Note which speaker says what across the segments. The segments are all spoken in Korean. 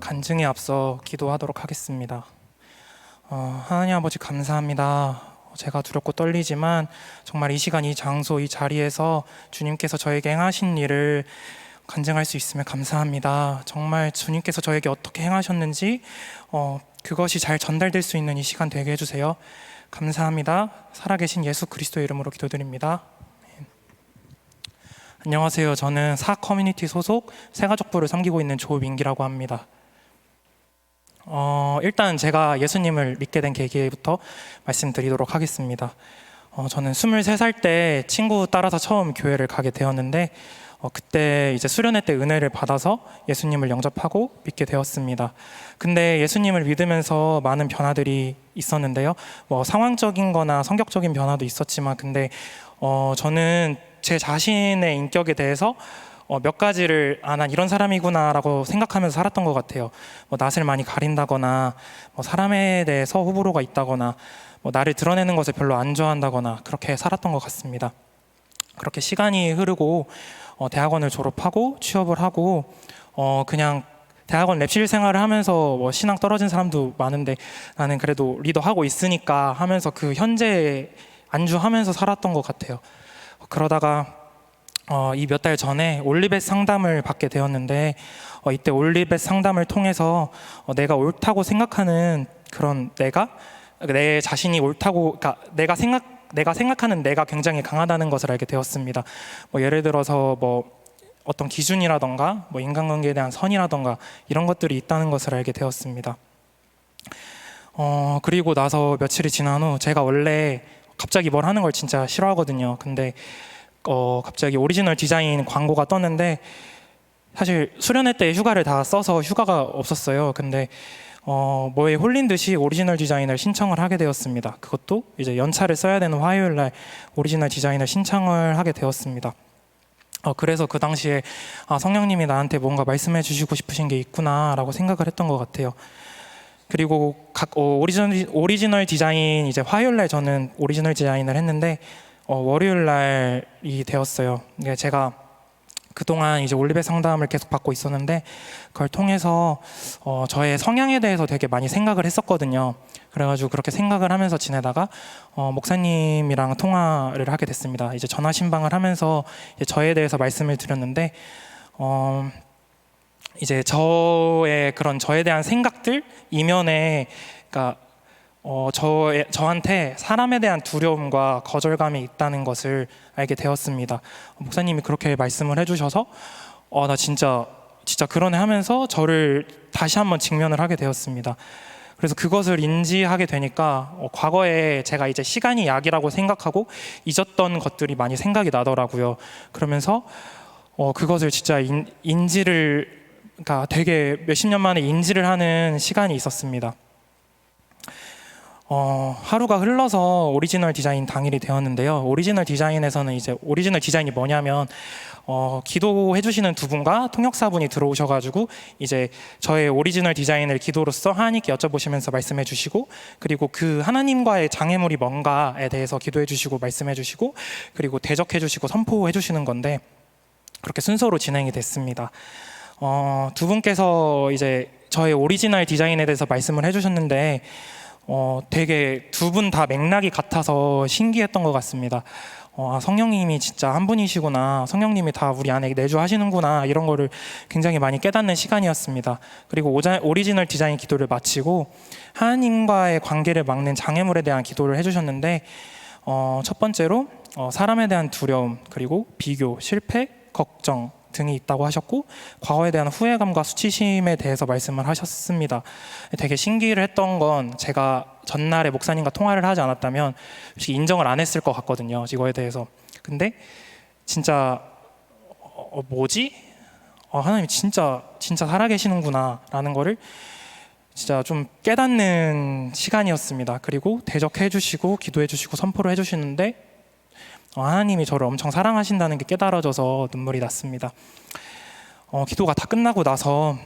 Speaker 1: 간증에 앞서 기도하도록 하겠습니다. 하나님 아버지 감사합니다. 제가 두렵고 떨리지만 정말 이 시간, 이 장소, 이 자리에서 주님께서 저에게 행하신 일을 간증할 수 있으면 감사합니다. 정말 주님께서 저에게 어떻게 행하셨는지 그것이 잘 전달될 수 있는 이 시간 되게 해주세요. 감사합니다. 살아계신 예수 그리스도의 이름으로 기도드립니다. 안녕하세요. 저는 사 커뮤니티 소속 새가족부를 섬기고 있는 조민기라고 합니다. 일단 제가 예수님을 믿게 된 계기부터 말씀드리도록 하겠습니다. 저는 23살 때 친구 따라서 처음 교회를 가게 되었는데 그때 이제 수련회 때 은혜를 받아서 예수님을 영접하고 믿게 되었습니다. 근데 예수님을 믿으면서 많은 변화들이 있었는데요. 상황적인 거나 성격적인 변화도 있었지만 근데 저는 제 자신의 인격에 대해서 몇 가지를 난 이런 사람이구나 라고 생각하면서 살았던 것 같아요. 낯을 많이 가린다거나 사람에 대해서 호불호가 있다거나 나를 드러내는 것을 별로 안 좋아한다거나 그렇게 살았던 것 같습니다. 그렇게 시간이 흐르고 대학원을 졸업하고 취업을 하고 그냥 대학원 랩실 생활을 하면서 신앙 떨어진 사람도 많은데 나는 그래도 리더하고 있으니까 하면서 그 현재에 안주하면서 살았던 것 같아요. 그러다가 이 몇 달 전에 올리벳 상담을 받게 되었는데 이때 올리벳 상담을 통해서 내가 옳다고 생각하는 그런 내 자신이 옳다고, 그러니까 내가 생각하는 내가 굉장히 강하다는 것을 알게 되었습니다. 예를 들어서 어떤 기준이라던가 인간관계에 대한 선이라던가 이런 것들이 있다는 것을 알게 되었습니다. 그리고 나서 며칠이 지난 후 제가 원래 갑자기 뭘 하는 걸 진짜 싫어하거든요. 근데 갑자기 오리지널 디자인 광고가 떴는데 사실 수련회 때 휴가를 다 써서 휴가가 없었어요. 근데 뭐에 홀린 듯이 오리지널 디자인을 신청을 하게 되었습니다. 그것도 이제 연차를 써야 되는 화요일 날 오리지널 디자인을 신청을 하게 되었습니다. 그래서 그 당시에 성령님이 나한테 뭔가 말씀해 주시고 싶으신 게 있구나 라고 생각을 했던 것 같아요. 그리고 오리지널 디자인 이제 화요일 날 저는 오리지널 디자인을 했는데 월요일 날이 되었어요. 제가 그동안 이제 올리벳 상담을 계속 받고 있었는데 그걸 통해서 저의 성향에 대해서 되게 많이 생각을 했었거든요. 그래가지고 그렇게 생각을 하면서 지내다가 목사님이랑 통화를 하게 됐습니다. 이제 전화 신방을 하면서 이제 저에 대해서 말씀을 드렸는데 이제 저에 대한 생각들 이면에 그러니까 저한테 사람에 대한 두려움과 거절감이 있다는 것을 알게 되었습니다. 목사님이 그렇게 말씀을 해주셔서 나 진짜 그러네 하면서 저를 다시 한번 직면을 하게 되었습니다. 그래서 그것을 인지하게 되니까 과거에 제가 이제 시간이 약이라고 생각하고 잊었던 것들이 많이 생각이 나더라고요. 그러면서 그것을 진짜 그러니까 되게 몇십 년 만에 인지를 하는 시간이 있었습니다. 하루가 흘러서 오리지널 디자인 당일이 되었는데요. 오리지널 디자인에서는 이제 오리지널 디자인이 뭐냐면 기도해 주시는 두 분과 통역사분이 들어오셔가지고 이제 저의 오리지널 디자인을 기도로서 하나님께 여쭤보시면서 말씀해 주시고 그리고 그 하나님과의 장애물이 뭔가에 대해서 기도해 주시고 말씀해 주시고 그리고 대적해 주시고 선포해 주시는 건데 그렇게 순서로 진행이 됐습니다. 두 분께서 이제 저의 오리지널 디자인에 대해서 말씀을 해주셨는데 되게 두 분 다 맥락이 같아서 신기했던 것 같습니다. 성령님이 진짜 한 분이시구나, 성령님이 다 우리 안에 내주하시는구나 이런 거를 굉장히 많이 깨닫는 시간이었습니다. 그리고 오리지널 디자인 기도를 마치고 하나님과의 관계를 막는 장애물에 대한 기도를 해주셨는데 첫 번째로 사람에 대한 두려움, 그리고 비교, 실패, 걱정 등이 있다고 하셨고 과거에 대한 후회감과 수치심에 대해서 말씀을 하셨습니다. 되게 신기를 했던 건 제가 전날에 목사님과 통화를 하지 않았다면 솔직히 인정을 안 했을 것 같거든요. 이거에 대해서. 근데 진짜 뭐지? 하나님 진짜 살아계시는구나 라는 거를 진짜 좀 깨닫는 시간이었습니다. 그리고 대적해 주시고 기도해 주시고 선포를 해 주시는데 하나님이 저를 엄청 사랑하신다는 게 깨달아져서 눈물이 났습니다. 기도가 다 끝나고 나서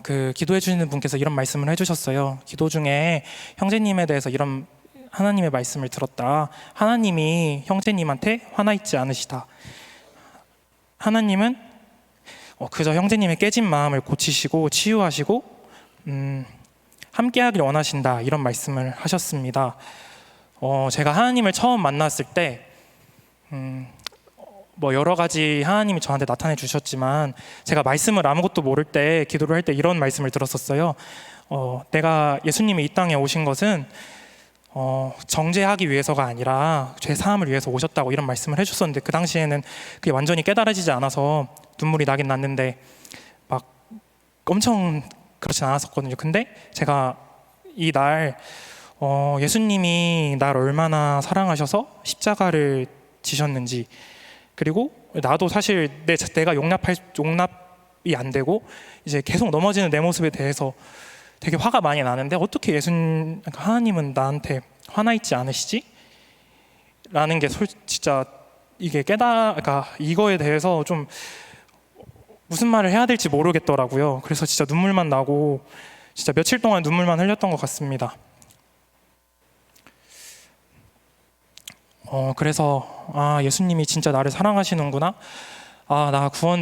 Speaker 1: 그 기도해 주시는 분께서 이런 말씀을 해주셨어요. 기도 중에 형제님에 대해서 이런 하나님의 말씀을 들었다. 하나님이 형제님한테 화나 있지 않으시다. 하나님은 그저 형제님의 깨진 마음을 고치시고 치유하시고 함께하길 원하신다, 이런 말씀을 하셨습니다. 제가 하나님을 처음 만났을 때 여러 가지 하나님이 저한테 나타내 주셨지만, 제가 말씀을 아무것도 모를 때 기도를 할 때 이런 말씀을 들었었어요. 내가 예수님이 이 땅에 오신 것은 정죄하기 위해서가 아니라 죄 사함을 위해서 오셨다고, 이런 말씀을 해주셨었는데, 그 당시에는 그게 완전히 깨달아지지 않아서 눈물이 나긴 났는데 막 엄청 그렇진 않았었거든요. 근데 제가 이날 예수님이 날 얼마나 사랑하셔서 십자가를 지셨는지, 그리고 나도 사실 내가 용납이 안 되고 이제 계속 넘어지는 내 모습에 대해서 되게 화가 많이 나는데, 어떻게 하나님은 나한테 화나 있지 않으시지? 라는 게 진짜 이게 그러니까 이거에 대해서 좀 무슨 말을 해야 될지 모르겠더라고요. 그래서 진짜 눈물만 나고 진짜 며칠 동안 눈물만 흘렸던 것 같습니다. 그래서 예수님이 진짜 나를 사랑하시는구나.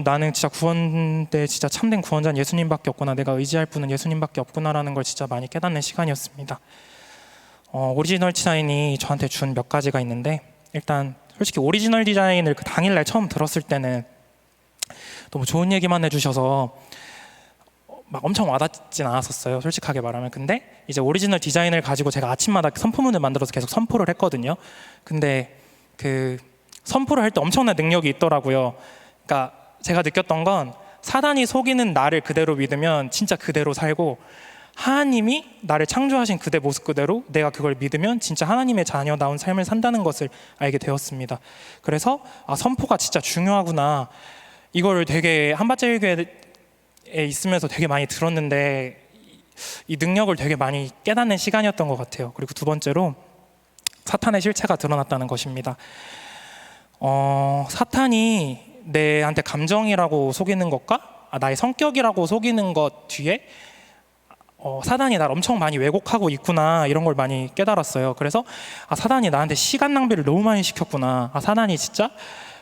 Speaker 1: 나는 진짜 구원 때 진짜 참된 구원자는 예수님밖에 없구나. 내가 의지할 분은 예수님밖에 없구나라는 걸 진짜 많이 깨닫는 시간이었습니다. 오리지널 디자인이 저한테 준 몇 가지가 있는데, 일단 솔직히 오리지널 디자인을 그 당일날 처음 들었을 때는 너무 좋은 얘기만 해주셔서 막 엄청 와닿진 않았었어요, 솔직하게 말하면. 근데 이제 오리지널 디자인을 가지고 제가 아침마다 선포문을 만들어서 계속 선포를 했거든요. 근데 그 선포를 할 때 엄청난 능력이 있더라고요. 그러니까 제가 느꼈던 건, 사단이 속이는 나를 그대로 믿으면 진짜 그대로 살고, 하나님이 나를 창조하신 그대 모습 그대로 내가 그걸 믿으면 진짜 하나님의 자녀다운 삶을 산다는 것을 알게 되었습니다. 그래서 선포가 진짜 중요하구나, 이거를 되게 한밭제일교회에 있으면서 되게 많이 들었는데 이 능력을 되게 많이 깨닫는 시간이었던 것 같아요. 그리고 두 번째로, 사탄의 실체가 드러났다는 것입니다. 사탄이 내한테 감정이라고 속이는 것과 나의 성격이라고 속이는 것 뒤에 사단이 날 엄청 많이 왜곡하고 있구나, 이런 걸 많이 깨달았어요. 그래서 사단이 나한테 시간 낭비를 너무 많이 시켰구나, 사단이 진짜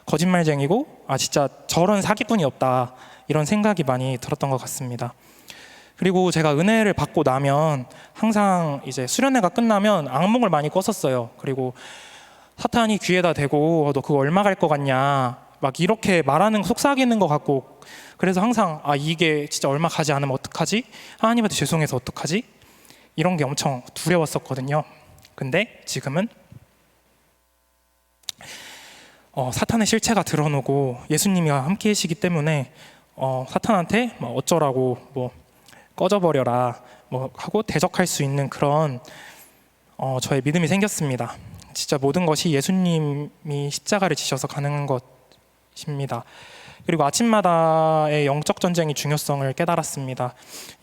Speaker 1: 거짓말쟁이고 진짜 저런 사기꾼이 없다, 이런 생각이 많이 들었던 것 같습니다. 그리고 제가 은혜를 받고 나면 항상 이제 수련회가 끝나면 악몽을 많이 꿨었어요. 그리고 사탄이 귀에다 대고 너 그거 얼마 갈 것 같냐, 막 이렇게 말하는, 속삭이는 것 같고, 그래서 항상 이게 진짜 얼마 가지 않으면 어떡하지? 하나님한테 죄송해서 어떡하지? 이런 게 엄청 두려웠었거든요. 근데 지금은 사탄의 실체가 드러나고 예수님이 함께 계시기 때문에 사탄한테 어쩌라고 꺼져버려라 하고 대적할 수 있는 그런 저의 믿음이 생겼습니다. 진짜 모든 것이 예수님이 십자가를 지셔서 가능한 것입니다. 그리고 아침마다의 영적 전쟁의 중요성을 깨달았습니다.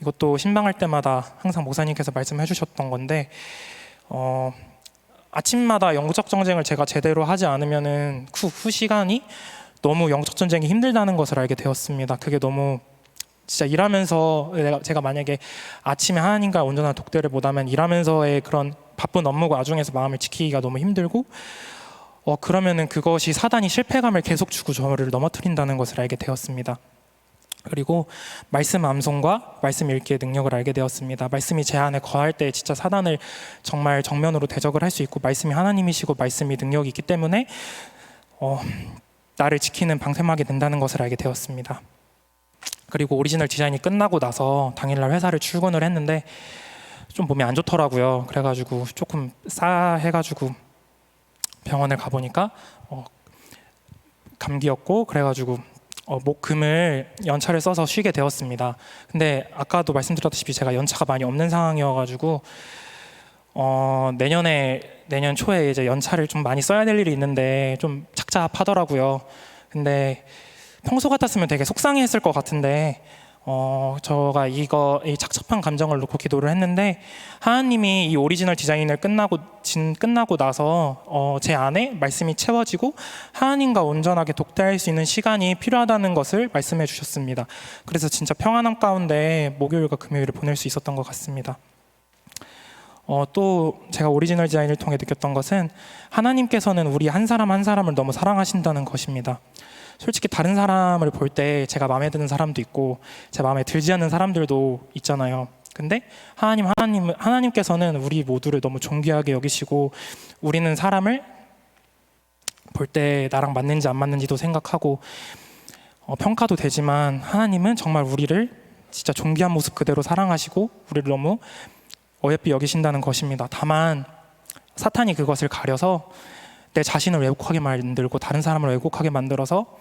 Speaker 1: 이것도 신방할 때마다 항상 목사님께서 말씀해 주셨던 건데, 아침마다 영적 전쟁을 제가 제대로 하지 않으면은 후 시간이 너무 영적 전쟁이 힘들다는 것을 알게 되었습니다. 그게 너무 진짜 일하면서 제가 만약에 아침에 하나님과 온전한 독대를 못하면 일하면서의 그런 바쁜 업무가 와중에서 마음을 지키기가 너무 힘들고, 그러면은 그것이 사단이 실패감을 계속 주고 저를 넘어뜨린다는 것을 알게 되었습니다. 그리고 말씀 암송과 말씀 읽기의 능력을 알게 되었습니다. 말씀이 제 안에 거할 때 진짜 사단을 정말 정면으로 대적을 할 수 있고, 말씀이 하나님이시고 말씀이 능력이 있기 때문에 나를 지키는 방패막이 된다는 것을 알게 되었습니다. 그리고 오리지널 디자인이 끝나고 나서 당일날 회사를 출근을 했는데 좀 몸이 안 좋더라고요. 그래가지고 조금 싸해가지고 병원을 가보니까 감기였고, 그래가지고 목금을 연차를 써서 쉬게 되었습니다. 근데 아까도 말씀드렸다시피 제가 연차가 많이 없는 상황이어가지고 내년 초에 이제 연차를 좀 많이 써야 될 일이 있는데 좀 착잡하더라고요. 근데 평소 같았으면 되게 속상해했을 것 같은데 저가 이 착잡한 감정을 놓고 기도를 했는데, 하나님이 이 오리지널 디자인을 끝나고 나서 제 안에 말씀이 채워지고 하나님과 온전하게 독대할 수 있는 시간이 필요하다는 것을 말씀해 주셨습니다. 그래서 진짜 평안함 가운데 목요일과 금요일을 보낼 수 있었던 것 같습니다. 또 제가 오리지널 디자인을 통해 느꼈던 것은, 하나님께서는 우리 한 사람 한 사람을 너무 사랑하신다는 것입니다. 솔직히 다른 사람을 볼 때 제가 마음에 드는 사람도 있고 제 마음에 들지 않는 사람들도 있잖아요. 근데 하나님께서는 우리 모두를 너무 존귀하게 여기시고 우리는 사람을 볼 때 나랑 맞는지 안 맞는지도 생각하고 평가도 되지만 하나님은 정말 우리를 진짜 존귀한 모습 그대로 사랑하시고 우리를 너무 어여삐 여기신다는 것입니다. 다만 사탄이 그것을 가려서 내 자신을 왜곡하게 만들고 다른 사람을 왜곡하게 만들어서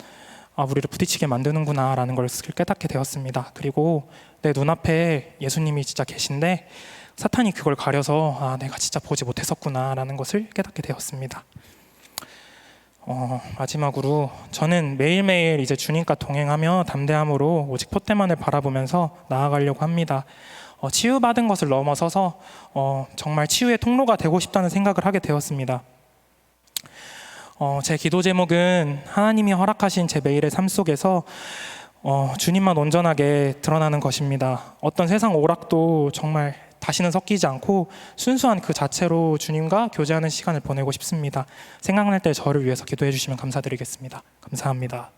Speaker 1: 우리를 부딪히게 만드는구나 라는 걸 깨닫게 되었습니다. 그리고 내 눈앞에 예수님이 진짜 계신데 사탄이 그걸 가려서 내가 진짜 보지 못했었구나 라는 것을 깨닫게 되었습니다. 마지막으로 저는 매일매일 이제 주님과 동행하며 담대함으로 오직 포대만을 바라보면서 나아가려고 합니다. 치유받은 것을 넘어서서 정말 치유의 통로가 되고 싶다는 생각을 하게 되었습니다. 제 기도 제목은 하나님이 허락하신 제 매일의 삶 속에서 주님만 온전하게 드러나는 것입니다. 어떤 세상 오락도 정말 다시는 섞이지 않고 순수한 그 자체로 주님과 교제하는 시간을 보내고 싶습니다. 생각날 때 저를 위해서 기도해 주시면 감사드리겠습니다. 감사합니다.